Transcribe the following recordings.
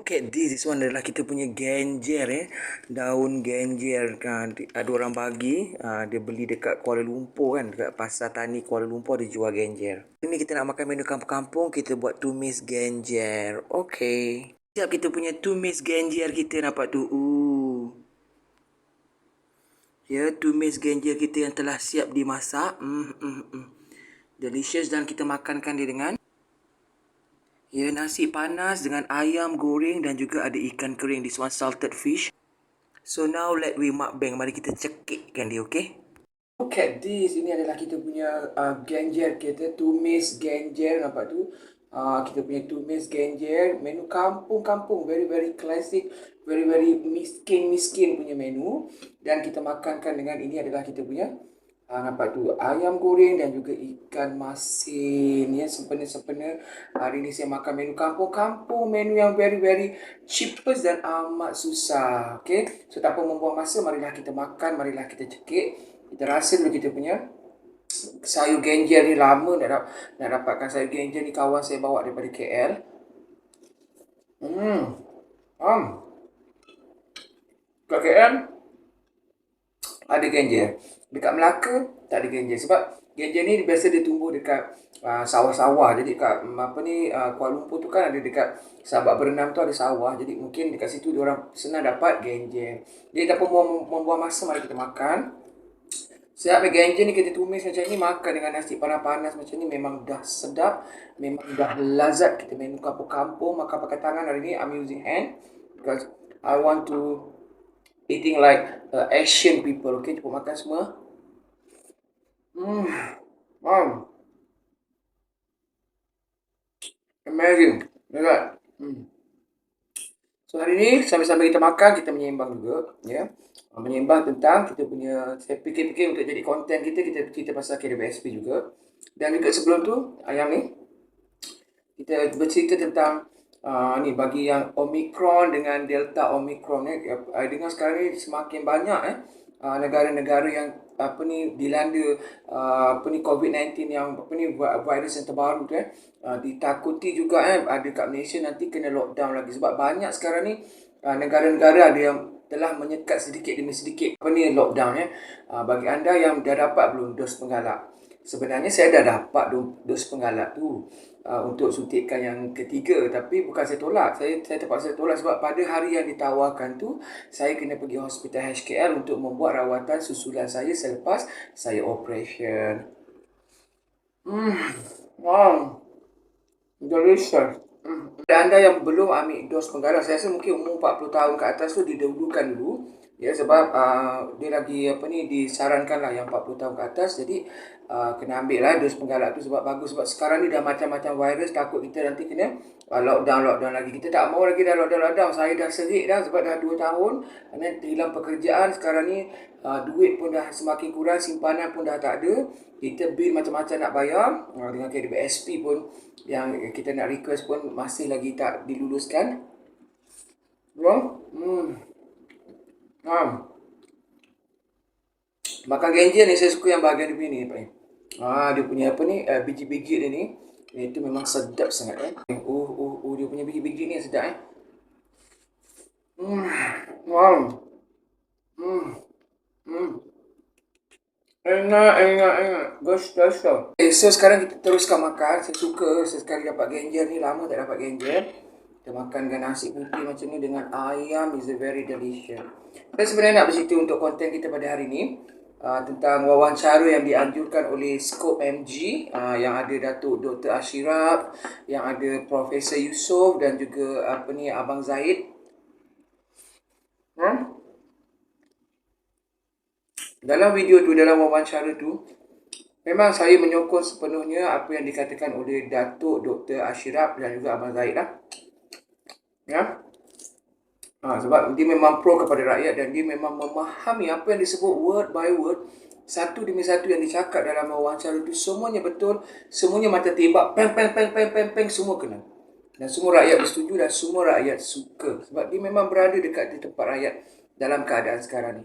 Look at this one adalah kita punya genjer daun genjer kan ada orang bagi dia beli dekat Kuala Lumpur kan, dekat pasar tani Kuala Lumpur dia jual genjer. Ini kita nak makan menu kampung-kampung, kita buat tumis genjer. Okey, siap kita punya tumis genjer kita nampak tu. Ya, tumis genjer kita yang telah siap dimasak. Delicious, dan kita makankan dia dengan ya, nasi panas dengan ayam goreng dan juga ada ikan kering. This one salted fish. So now let we mukbang. Mari kita cekikkan dia, okay? Look at this. Ini adalah kita punya genjer kita. Tumis genjer, nampak tu? Kita punya tumis genjer. Menu kampung-kampung. Very, very classic. Very, very miskin punya menu. Dan kita makankan dengan ini adalah kita punya nampak tu ayam goreng dan juga ikan masin ya, sempena-sempena. Hari ni saya makan menu kampung-kampung, menu yang very very cheapest dan amat susah. Okay, so tanpa membuang masa, marilah kita makan, marilah kita cekik. Kita rasa dulu kita punya sayur genjer ni. Lama nak dapatkan sayur genjer ni, kawan saya bawa daripada KL. Kat KL ada genjer. Dekat Melaka tak ada genjer. Sebab genjer ni biasa dia tumbuh dekat sawah-sawah. Jadi kat Kuala Lumpur tu kan ada dekat Sabak Berenam tu ada sawah. Jadi mungkin dekat situ diorang senang dapat genjer. Jadi tanpa membuang masa, mari kita makan. Siap genjer ni kita tumis macam ni, makan dengan nasi panas-panas macam ni memang dah sedap, memang dah lazat. Kita menu kampung-kampung, makan pakai tangan. Hari ni I'm using hand because I want to eating like Asian people. Okay, cuba makan semua. Amazing. Alright. So hari ni sambil-sambil kita makan, kita menyembang juga, ya. Menyembang tentang kita punya, saya fikir-fikir untuk jadi konten kita cerita pasal KWSP juga. Dan juga sebelum tu, ayam ni kita bercerita tentang ni bagi yang Omicron dengan Delta Omicron ni. Dengar sekarang ni semakin banyak negara-negara yang dilanda COVID-19 yang virus yang terbaru tu ditakuti juga ada kat Malaysia nanti kena lockdown lagi. Sebab banyak sekarang ni negara-negara ada yang telah menyekat sedikit demi sedikit lockdown bagi anda yang dah dapat belum dos penggalak, sebenarnya saya dah dapat dos penggalak tu untuk suntikan yang ketiga, tapi bukan saya tolak. Saya terpaksa tolak sebab pada hari yang ditawarkan tu saya kena pergi hospital HKL untuk membuat rawatan susulan saya selepas saya operation. Wow, delicious. Dan anda yang belum ambil dos penggalak, saya rasa mungkin umur 40 tahun ke atas tu didahulukan dulu. Ya, sebab dia lagi disarankan lah yang 40 tahun ke atas. Jadi kena ambil lah dos penggalak tu sebab bagus. Sebab sekarang ni dah macam-macam virus, takut kita nanti kena lockdown lagi. Kita tak mau lagi dah lockdown. Saya dah serik dah sebab dah 2 tahun hilang pekerjaan. Sekarang ni duit pun dah semakin kurang, simpanan pun dah tak ada. Kita bil macam-macam nak bayar. Dengan KWSP pun yang kita nak request pun masih lagi tak diluluskan. Makan genjer ni saya suka yang bahagian dia ni. Dia punya biji-biji dia ni. Itu memang sedap sangat dia punya biji-biji ni sedap Enak. Gosh. So sekarang kita teruskan makan. Saya suka sesekali dapat genjer ni. Lama tak dapat genjer. Kita makan dengan nasi putih macam ni dengan ayam is very delicious. Saya sebenarnya nak bercerita untuk konten kita pada hari ni tentang wawancara yang dianjurkan oleh Scope MG yang ada Datuk Dr. Ashraf, yang ada Profesor Yusof dan juga Abang Zaid. Dalam video tu, dalam wawancara tu, memang saya menyokong sepenuhnya apa yang dikatakan oleh Datuk Dr. Ashraf dan juga Abang Zaid lah. Ya. Sebab dia memang pro kepada rakyat dan dia memang memahami apa yang disebut word by word, satu demi satu yang dicakap dalam wawancara itu semuanya betul, semuanya mata tembak, peng, semua kena. Dan semua rakyat bersetuju dan semua rakyat suka sebab dia memang berada dekat di tempat rakyat dalam keadaan sekarang ni.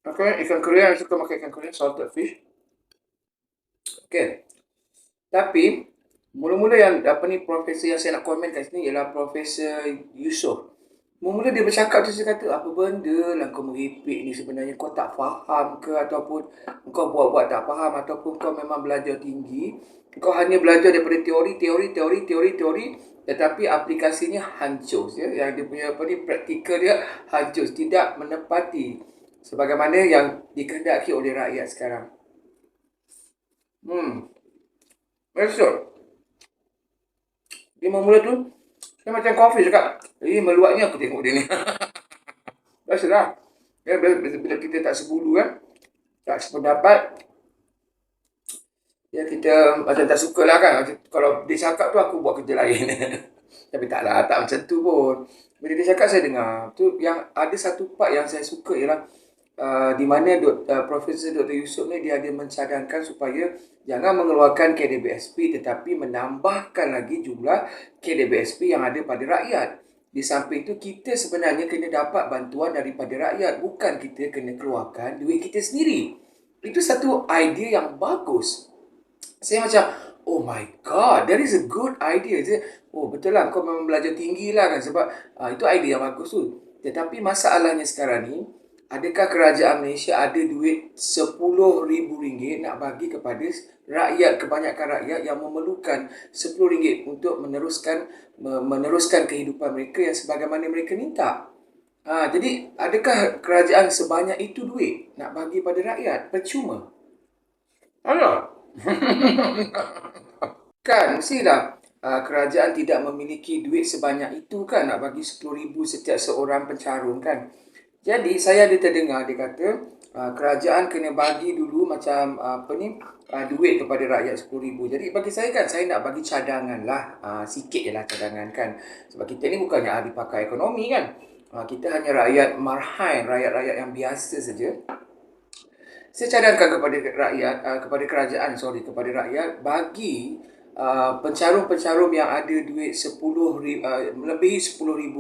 Okay, ikan Korea, saya suka makan ikan Korea, salted fish. Okay. Tapi mula-mula yang profesor yang saya nak komen kat sini ialah Profesor Yusof. Mula-mula dia bercakap tu, saya kata apa benda lah kau meripik ni, sebenarnya kau tak faham ke, ataupun kau buat-buat tak faham, ataupun kau memang belajar tinggi, kau hanya belajar daripada teori, tetapi aplikasinya hancur ya. Yang dia punya praktikal dia hancur, tidak menepati sebagaimana yang dikehendaki oleh rakyat sekarang. Besok dia mula tu, dia macam coffee cakap, meluatnya aku tengok dia ni. Biasalah. Ya, bila kita tak sebulu kan, tak sependapat, ya kita macam tak suka lah kan. Kalau dia cakap tu aku buat kerja lain. Tapi taklah, tak macam tu pun. Bila dia cakap saya dengar. Tu yang ada satu part yang saya suka ialah di mana Profesor Dr. Yusof ni dia ada mencadangkan supaya jangan mengeluarkan KDBSP tetapi menambahkan lagi jumlah KDBSP yang ada pada rakyat. Di samping itu kita sebenarnya kena dapat bantuan daripada rakyat, bukan kita kena keluarkan duit kita sendiri. Itu satu idea yang bagus. Saya macam, oh my god, that is a good idea. Oh betul lah, kau memang belajar tinggi lah kan, sebab itu idea yang bagus tu. Tetapi masalahnya sekarang ni, adakah kerajaan Malaysia ada duit RM10,000 nak bagi kepada rakyat, kebanyakan rakyat yang memerlukan RM10 untuk meneruskan kehidupan mereka yang sebagaimana mereka minta? Jadi adakah kerajaan sebanyak itu duit nak bagi pada rakyat? Percuma. Alah. Kan, mestilah kerajaan tidak memiliki duit sebanyak itu kan, nak bagi RM10,000 setiap seorang pencarum kan. Jadi saya ada terdengar dia kata kerajaan kena bagi dulu macam duit kepada rakyat RM10,000. Jadi bagi saya kan, saya nak bagi cadangan lah, sikit je lah cadangan kan. Sebab kita ni bukannya ahli pakar ekonomi kan. Kita hanya rakyat marhain, rakyat-rakyat yang biasa saja. Saya cadangkan kepada rakyat, kepada kerajaan, kepada rakyat, bagi pencarum-pencarum yang ada duit melebihi RM10,000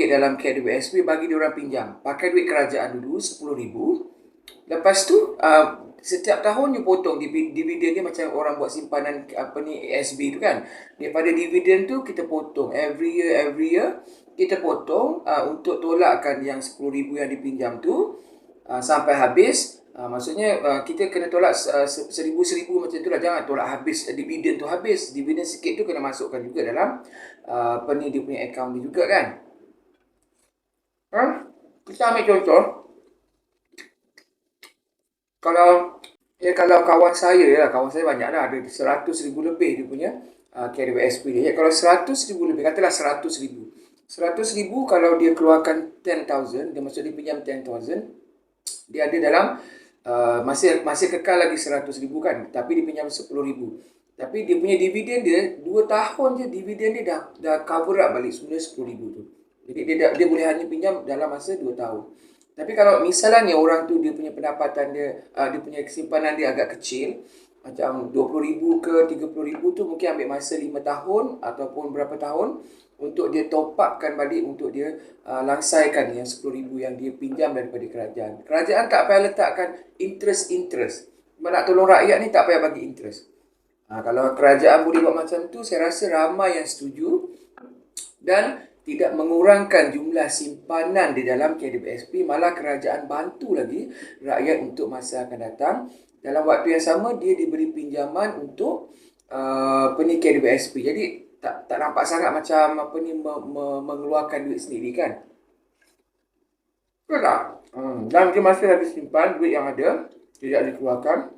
dalam KDBSP, bagi diorang pinjam. Pakai duit kerajaan dulu RM10,000. Lepas tu setiap tahun you potong dividen dia, macam orang buat simpanan ASB tu kan. Daripada dividen tu kita potong every year kita potong untuk tolakkan yang RM10,000 yang dipinjam tu sampai habis. Maksudnya kita kena tolak seribu macam tu lah. Jangan tolak habis dividen tu habis. Dividen sikit tu kena masukkan juga dalam dia punya account dia juga kan. Kita ambil contoh. Kalau kawan saya banyak lah, ada RM100,000 lebih dia punya KDBSP dia. Kalau RM100,000 lebih, katalah RM100,000. RM100,000 kalau dia keluarkan RM10,000, dia maksud dia pinjam RM10,000, dia ada dalam masih kekal lagi RM100,000 kan, tapi dia pinjam RM10,000. Tapi dia punya dividen dia 2 tahun je, dividen dia dah cover up balik sebenarnya RM10,000 tu. Jadi dia boleh hanya pinjam dalam masa 2 tahun. Tapi kalau misalnya orang tu dia punya pendapatan dia punya simpanan dia agak kecil, macam RM20,000 ke RM30,000 tu, mungkin ambil masa 5 tahun ataupun berapa tahun untuk dia top upkan balik, untuk dia langsaikan yang RM10,000 yang dia pinjam daripada kerajaan. Kerajaan tak payah letakkan interest. Nak tolong rakyat ni tak payah bagi interest. Kalau kerajaan boleh buat macam tu, saya rasa ramai yang setuju dan tidak mengurangkan jumlah simpanan di dalam KDBSP, malah kerajaan bantu lagi rakyat untuk masa akan datang. Dalam waktu yang sama dia diberi pinjaman untuk KDBSP. Jadi tak nampak sangat macam mengeluarkan duit sendiri kan. Betul tak? Dan dia masih lagi simpan duit yang ada, tidak dikeluarkan.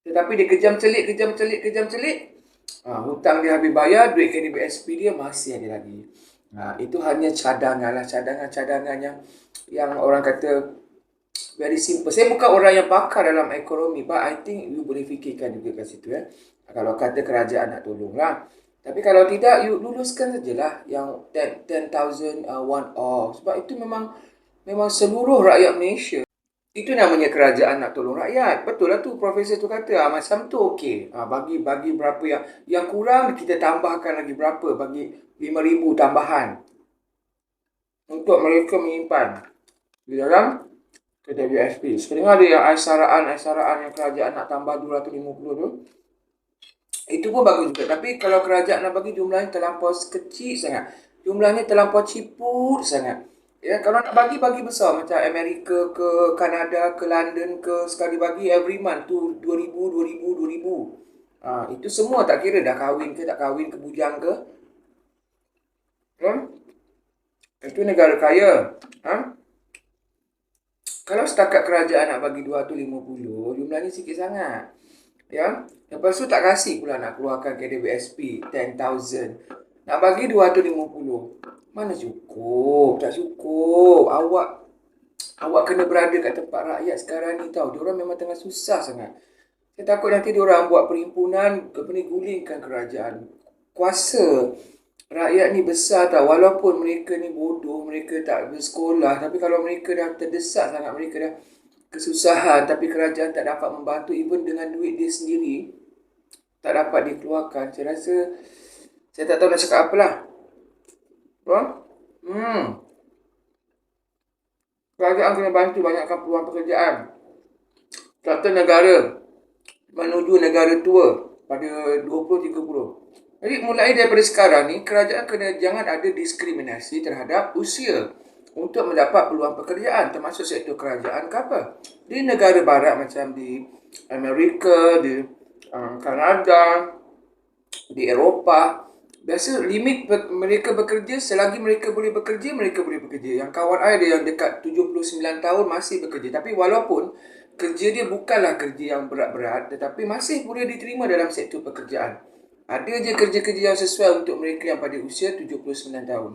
Tetapi dia kejam celik. Hutang dia habis bayar, duit KDBSP dia masih ada lagi. Itu hanya cadangan yang orang kata very simple. Saya bukan orang yang pakar dalam ekonomi, but I think you boleh fikirkan juga kat situ kalau kata kerajaan nak tolong lah. Tapi kalau tidak, you luluskan sajalah yang 10,000 one off. Sebab itu memang seluruh rakyat Malaysia. Itu namanya kerajaan nak tolong rakyat. Betul lah tu profesor tu kata, macam tu okey. Bagi berapa yang kurang, kita tambahkan lagi berapa, bagi RM5,000 tambahan untuk mereka menyimpan di dalam KWSP. Sekarang ada yang aisaraan yang kerajaan nak tambah 250 tu. Itu pun bagus juga. Tapi kalau kerajaan nak bagi jumlahnya terlampau kecil sangat. Jumlahnya terlampau ciput sangat. Ya, kalau nak bagi besar macam Amerika ke Kanada ke London ke sekali bagi every month tu 2000 2000 2000. Itu semua tak kira dah kahwin ke tak kahwin ke bujang ke. Ya? Itu negara kaya. Ha? Kalau setakat kerajaan nak bagi 250, jumlahnya sikit sangat. Ya. Lepas tu tak kasih pula nak keluarkan KWSP 10,000. Nak bagi 250. Mana cukup? Tak cukup. Awak kena berada kat tempat rakyat sekarang ni tau. Diorang memang tengah susah sangat. Saya takut nanti diorang buat perhimpunan, gulingkan kerajaan. Kuasa rakyat ni besar tau. Walaupun mereka ni bodoh, mereka tak bersekolah. Tapi kalau mereka dah terdesak sangat, mereka dah kesusahan. Tapi kerajaan tak dapat membantu even dengan duit dia sendiri. Tak dapat dikeluarkan. Saya rasa, saya tak tahu nak cakap apalah. Hmm. Kerajaan kena bantu banyakkan peluang pekerjaan. Kata negara menuju negara tua pada 2030. Jadi mulai daripada sekarang ni, kerajaan kena jangan ada diskriminasi terhadap usia untuk mendapat peluang pekerjaan termasuk sektor kerajaan ke apa. Di negara barat macam di Amerika, di Kanada, di Eropah, biasa limit mereka bekerja selagi mereka boleh bekerja, mereka boleh bekerja. Yang kawan saya ada yang dekat 79 tahun masih bekerja. Tapi walaupun kerja dia bukanlah kerja yang berat-berat, tetapi masih boleh diterima dalam sektor pekerjaan. Ada je kerja-kerja yang sesuai untuk mereka yang pada usia 79 tahun.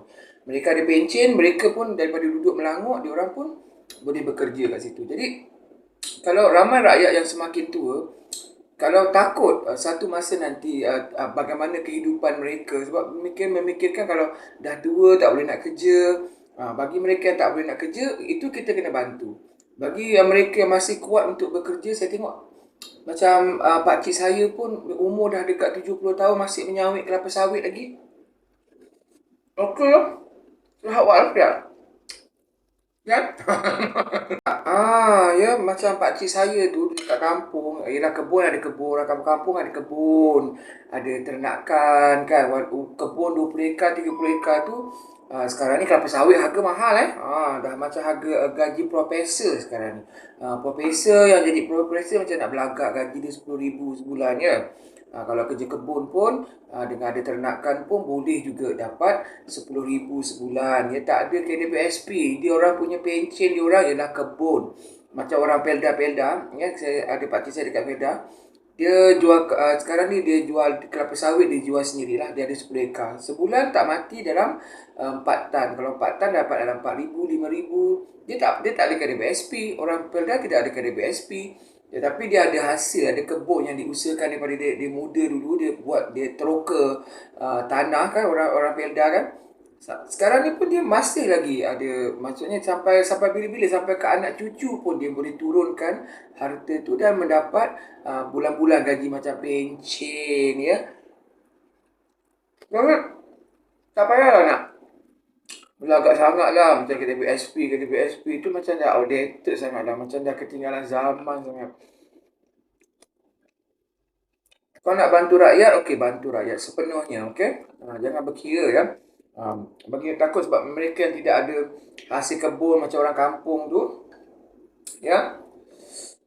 Mereka ada pencen, mereka pun daripada duduk melanguk, diorang pun boleh bekerja kat situ. Jadi, kalau ramai rakyat yang semakin tua, kalau takut satu masa nanti bagaimana kehidupan mereka, sebab memikirkan kalau dah tua tak boleh nak kerja, bagi mereka yang tak boleh nak kerja, itu kita kena bantu. Bagi mereka yang masih kuat untuk bekerja, saya tengok macam pakcik saya pun umur dah dekat 70 tahun masih menyawit kelapa sawit lagi. Okey lah. Sihat walafiat. Kan? Ya macam pakcik saya tu dekat kampung, ialah kebun ada kebun, orang kampung-kampung ada kebun, ada ternakan kan, kebun 20 ekar, 30 ekar tu sekarang ni kelapa sawit harga mahal dah macam harga gaji profesor sekarang ni. Profesor yang jadi profesor macam nak belagak gaji dia 10,000 sebulan ya. Kalau kerja kebun pun dengan ada ternakan pun boleh juga dapat 10,000 sebulan. Ya tak ada KWSP. Dia orang punya pencen dia orang ialah kebun. Macam orang Pelda ya, saya ada pakcik saya dekat Pelda. Dia jual sekarang ni dia jual kelapa sawit dia jual sendirilah. Dia ada 10 ekar. Sebulan tak mati dalam 4 tan. Kalau 4 tan dapat dalam 4,000, 5,000. Dia tak ada KWSP. Orang Pelda tidak ada KWSP. Tetapi dia ada hasil, ada kebun yang diusahakan daripada dia muda dulu, dia teroka tanah kan, orang Pelda kan. Sekarang ni pun dia masih lagi ada, maksudnya sampai bila-bila, sampai ke anak cucu pun dia boleh turunkan harta tu dan mendapat bulan-bulan gaji macam pencen ya. Jangan, tak payahlah nak belagak sangat lah macam KWSP tu macam dah outdated sangat lah, macam dah ketinggalan zaman sangat. Kau nak bantu rakyat, okey bantu rakyat sepenuhnya, okey? Jangan berkira ya. Bagi takut sebab mereka yang tidak ada hasil kebun macam orang kampung tu, ya.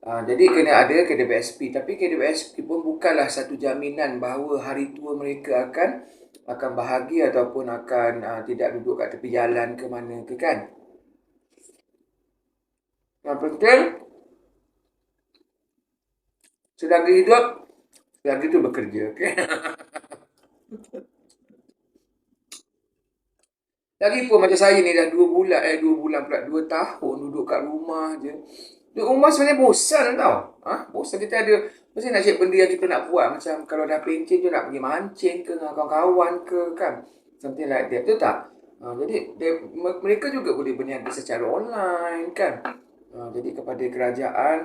Jadi kena ada KWSP. Tapi KWSP pun bukanlah satu jaminan bahawa hari tua mereka akan bahagia ataupun akan tidak duduk kat tepi jalan ke mana ke kan. Yang penting selagi hidup, selagi tu bekerja, okey? Lagipun macam saya ni dah 2 tahun duduk kat rumah je. Duduk rumah sebenarnya bosan tau. Bosan kita ada, mesti nak cari benda yang kita nak buat. Macam kalau dah pencen tu nak pergi mancing ke dengan kawan-kawan ke kan. Something like that, betul tak? Jadi mereka juga boleh berniaga secara online kan. Jadi kepada kerajaan,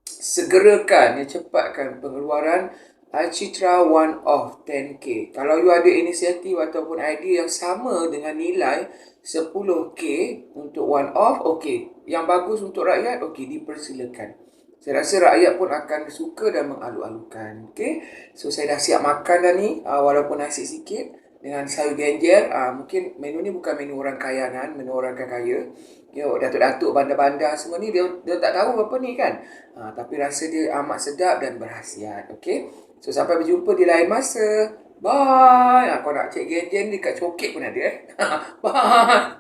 segerakan, cepatkan pengeluaran Citra one off 10k. Kalau you ada inisiatif ataupun idea yang sama dengan nilai 10k untuk one off, okey. Yang bagus untuk rakyat, okey, dipersilakan. Saya rasa rakyat pun akan suka dan mengalu-alukan. Okey. So saya dah siap makan dah ni, walaupun nasi sikit dengan sayur genjer. Mungkin menu ni bukan menu orang kayanan, menu orang kaya. Yo, datuk-datuk bandar-bandar semua ni dia tak tahu apa ni kan. Tapi rasa dia amat sedap dan berkhasiat. Okey. So sampai berjumpa di lain masa. Bye. Kau nak cek genjer dekat cokek pun ada. Bye.